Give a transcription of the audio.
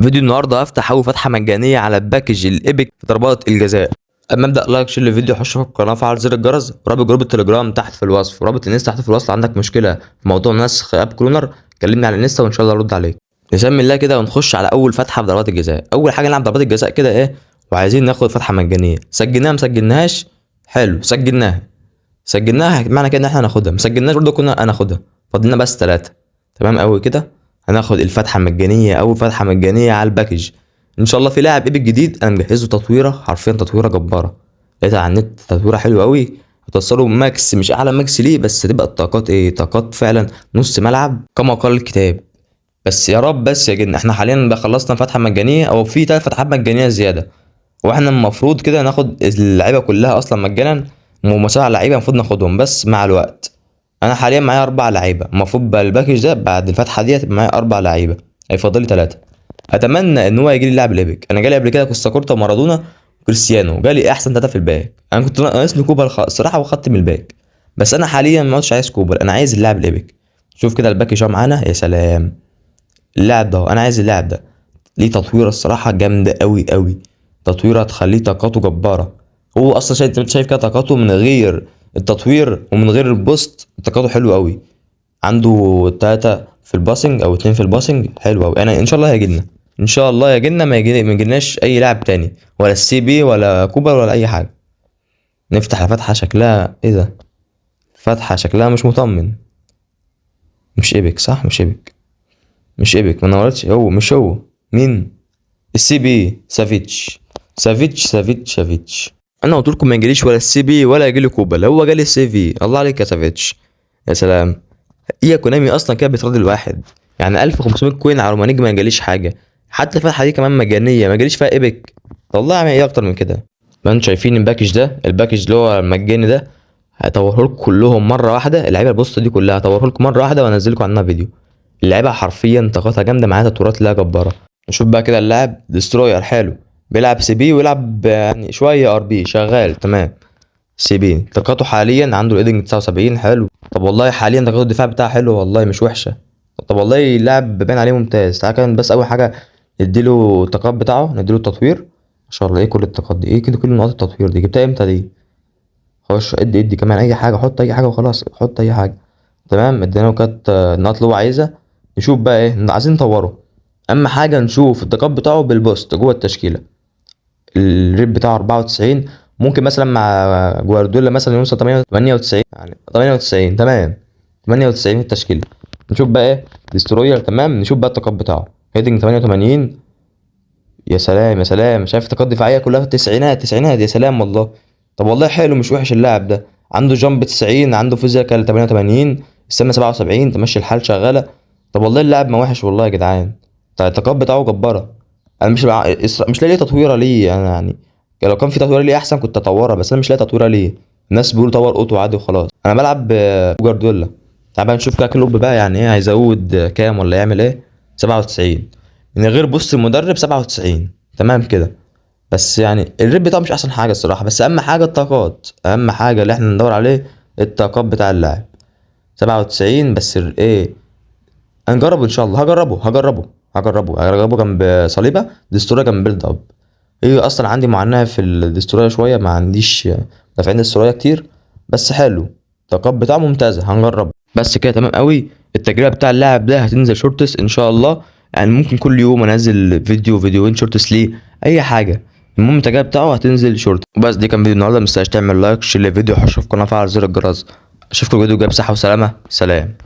فيديو النهارده هفتح اول فتحه مجانيه على الباكج الايبك في ضربات الجزاء. اما ابدا لايك شير الفيديو، خش في القناه، فعل زر الجرس، ورابط جروب التليجرام تحت في الوصف، ورابط الانستا تحت في الوصف. عندك مشكله في موضوع نسخ اب كلونر كلمني على الانستا وان شاء الله ارد عليك. نسمي الله كده ونخش على اول فتحه في ضربات الجزاء. اول حاجه نلعب ضربات الجزاء كده ايه، وعايزين ناخد فتحه مجانيه. سجلناها ما سجلناهاش، حلو سجلناها معنى كده ان احنا هناخدها. ما سجلناش برضه كنا هناخدها. فاضلنا بس 3. تمام قوي كده. هناخد الفتحه المجانيه، اول فتحه مجانيه على الباكج. ان شاء الله في لاعب ايبك جديد انا مجهزه تطويره، حرفيا تطويره جباره. لقيتها على النت تطويره حلوه قوي. هتوصله ماكس، مش اعلى ماكس ليه، بس تبقى الطاقات ايه، طاقات فعلا نص ملعب كما قال الكتاب. بس يا رب بس يا جدع، احنا حاليا بقى خلصنا فتحه مجانيه او في 3 فتحات مجانيه زياده، واحنا المفروض كده ناخد اللعيبه كلها اصلا مجانا. ومسابقة لعيبه المفروض ناخدهم بس مع الوقت. انا حاليا معايا 4 لعيبه، المفروض بقى الباكج ده بعد الفتحه دي هتبقى معايا 4 لعيبه، هيفضل لي 3. اتمنى ان هو يجي لي لاعب الايبك. انا جالي قبل كده كوستا كورتا ومارادونا وكريستيانو، جالي احسن 3 في الباك. انا كنت ناقصني كوبر الصراحه وخدت من الباك. بس انا حاليا ما عادش عايز كوبر، انا عايز اللاعب الايبك. شوف كده الباكج اهو معانا، يا سلام. اللاعب ده انا عايز اللاعب ده. ليه تطويره الصراحه جامده قوي قوي. تطويره هتخليه طاقاته جباره. هو اصلا شايف، انت شايف كده طاقاته من غير التطوير ومن غير البوست طاقته حلوه قوي. عنده 3 في الباسنج او 2 في الباسنج، حلو قوي. انا ان شاء الله هيجيلنا، ان شاء الله يجيلنا. ما يجيلناش اي لاعب تاني، ولا السي بي ولا كوبر ولا اي حاجه. نفتح الفتحه شكلها ايه ده، فتحه شكلها مش مطمن. مش ايبك صح، مش ايبك ما نورتش. هو مش هو مين؟ السي بي سافيتش. انا قلت لكم ما يجيليش ولا السي بي ولا يجيلي كوبا، هو جالي السي في. الله عليك يا سافيتش، يا سلام. هي كونامي اصلا كده بتراضي الواحد. يعني 1500 كوين على رومانيج ما جاليش حاجه. حتى الفتحه دي كمان مجانيه ما جاليش فيها ايبك. والله يعني ايه اكتر من كده. ما انتوا شايفين الباكج ده، الباكج اللي هو المجاني ده، هطوره لكم كلهم مره واحده. اللعيبه البوست دي كلها هطوره لكم مره واحده وانزل لكم عنها فيديو. اللعيبه حرفيا طاقتها جامده، معاها تطويرات لا جباره. نشوف بقى كده اللاعب ديستروير، حلو. بيلعب سي بي ويلعب يعني شويه ار بي، شغال تمام. سي بي طاقته حاليا عنده الايدنج 79، حلو. طب والله حاليا طاقته الدفاع بتاعه حلو، والله مش وحشه. طب والله اللاعب باين عليه ممتاز. تعالى كده بس اول حاجه نديله الطاقات بتاعه، نديله التطوير. ما شاء الله، ايه كل الطاقات دي، ايه كده كل نقاط التطوير دي، جبتها امتى دي؟ خش ادي كمان اي حاجه، حط اي حاجه وخلاص، حط اي حاجه. تمام، ادينا له كانت النقاط اللي هو عايزها. نشوف بقى ايه عايزين نطوره. اهم حاجه نشوف الطاقات بتاعه بالبوست جوه التشكيله. الريت بتاعه 94. ممكن مثلا مع جوارديولا مثلا يوصل 98، يعني 98 تمام. 98 في التشكيله. نشوف بقى ايه ديستروير، تمام. نشوف بقى الطاقات بتاعه. هيدنج 88. يا سلام يا سلام، شايف الطاقات الدفاعيه كلها في التسعينات، يا سلام والله. طب والله حلو، مش وحش اللاعب ده. عنده جامب 90، عنده فيزيكال 88، السنه 77، تمشي الحال شغاله. طب والله اللاعب ما وحش والله يا جدعان. طيب الطاقات بتاعه جباره. انا مش لاقي تطويره ليه انا يعني. لو كان في تطويره ليه احسن كنت اطورها، بس انا مش لاقي تطويره ليه. الناس بيقولوا طور اوتو عادي وخلاص. انا بلعب جوارديولا. تعال بقى نشوف كده كلوب بقى يعني ايه، هيزود كام ولا يعمل ايه. 97 من غير بص المدرب 97، تمام كده. بس يعني الريت بتاعه مش احسن حاجه الصراحه، بس اهم حاجه الطاقات، اهم حاجه اللي احنا ندور عليه الطاقات بتاع اللاعب. 97 بس ايه. هنجربه ان شاء الله، هجربه جنب صليبه ديستوريا جنب بيلد اب. هي اصلا عندي معاناه في الديستوريا شويه، ما عنديش دافعين ديستوريا كتير. بس حلو، الطاقات بتاعه ممتازه، هنجربه. بس كده تمام قوي. التجربه بتاع اللاعب ده هتنزل شورتس ان شاء الله. يعني ممكن كل يوم انزل فيديوين شورتس ليه، اي حاجه. المهم التجربه بتاعه هتنزل شورت. بس دي كان فيديو النهارده، متنساش تعمل لايك، شير الفيديو، حشر في القناه، فعل زر الجرس. اشوفكم الفيديو الجاي بصحه وسلامه، سلام.